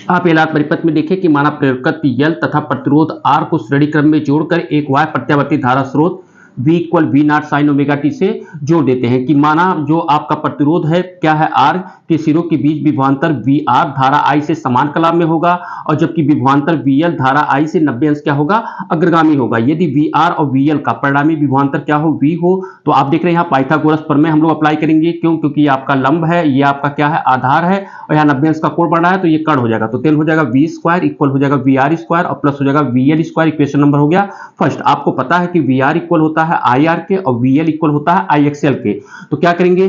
आप एलार परिपथ में देखें कि माना प्रेरकत्व यल तथा प्रतिरोध आर को श्रेणी क्रम में जोड़कर एक वाय प्रत्यावर्ती धारा स्रोत V equal V naught sine omega t से जोड़ देते हैं कि माना जो आपका प्रतिरोध है क्या है R के सिरों के बीच विभवांतर VR धारा I से समान कलाप में होगा और जबकि विभवांतर VL धारा I से 90 अंश क्या होगा अग्रगामी होगा। यदि VR और VL का परिणामी विभवांतर क्या हो V हो तो आप देख रहे हैं यहाँ पाइथागोरस प्रमेय हम लोग अप्लाई करेंगे। क्यों? क्योंकि ये आपका लंब है, ये आपका क्या है आधार है और यहाँ 90 अंश का कोण बन रहा है तो ये कर्ण हो जाएगा। तो तेल हो जाएगा V स्क्वायर इक्वल हो जाएगा VR स्क्वायर और प्लस हो जाएगा VL स्क्वायर। इक्वेशन नंबर हो गया फर्स्ट। आपको पता है कि VR इक्वल होता है IR के और VL इक्वल होता है IXL के। तो क्या करेंगे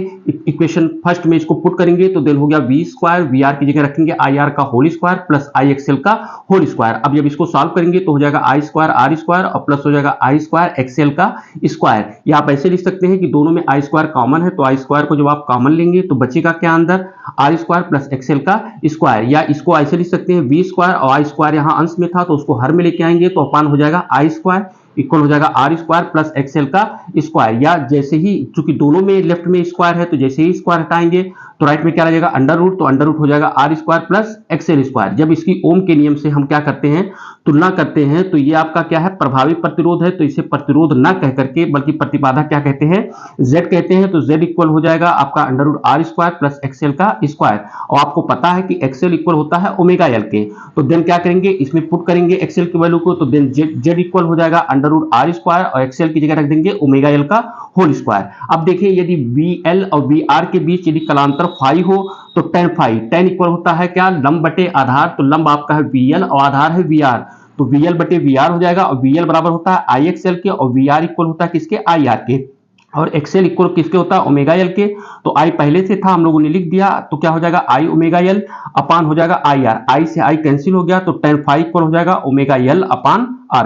इक्वेशन फर्स्ट में इसको पुट करेंगे तो देन हो गया V स्क्वायर VR की जगह रखेंगे IR का होल स्क्वायर प्लस IXL का होल स्क्वायर। अब जब इसको सॉल्व करेंगे तो हो जाएगा I स्क्वायर R स्क्वायर और प्लस हो जाएगा I स्क्वायर XL का स्क्वायर। या आप ऐसे लिख सकते हैं कि दोनों में I स्क्वायर कॉमन है तो I स्क्वायर को जब आप कॉमन लेंगे तो बचेगा क्या अंदर R स्क्वायर प्लस XL का स्क्वायर। या इसको ऐसे लिख सकते हैं V स्क्वायर और I स्क्वायर यहाँ अंश में था तो उसको हर में लेके आएंगे तो अपान हो जाएगा I स्क्वायर इक्वल हो जाएगा R स्क्वायर प्लस XL का स्क्वायर। या जैसे ही चूंकि दोनों में लेफ्ट में स्क्वायर है तो जैसे ही स्क्वायर हटाएंगे तो राइट में क्या आ जाएगा अंडर रूट, तो अंडर रूट हो जाएगा R square plus XL square. जब इसकी ओम के नियम से हम क्या करते हैं तुलना करते हैं तो ये आपका क्या है प्रभावी प्रतिरोध है तो इसे प्रतिरोध ना कह करके बल्कि प्रतिबाधा क्या कहते हैं Z कहते हैं। तो Z इक्वल हो जाएगा आपका under root R square plus XL का स्क्वायर और आपको पता है कि XL इक्वल होता है ओमेगा L के। तो देन क्या करेंगे इसमें पुट करेंगे XL की वैल्यू को तो देन Z इक्वल हो जाएगा अंडर रूट R स्क्वायर और XL की जगह रख देंगे ओमेगा L का होल स्क्वायर। अब देखिए यदि VL और VR के बीच यदि कलांतर फाई हो तो tan फाई, tan इक्वल होता है क्या लंब बटे आधार। तो लंब आपका है VL और आधार है VR तो VL बटे VR हो जाएगा और VL बराबर होता है IXL के और VR इक्वल होता है किसके IR के और XL इक्वल किसके होता है ओमेगा L के। तो I पहले से था हम लोगों ने लिख दिया तो क्या हो जाएगा I ओमेगा L अपान हो जाएगा IR, I से I कैंसिल हो गया तो tan फाई इक्वल हो जाएगा ओमेगा L अपान R।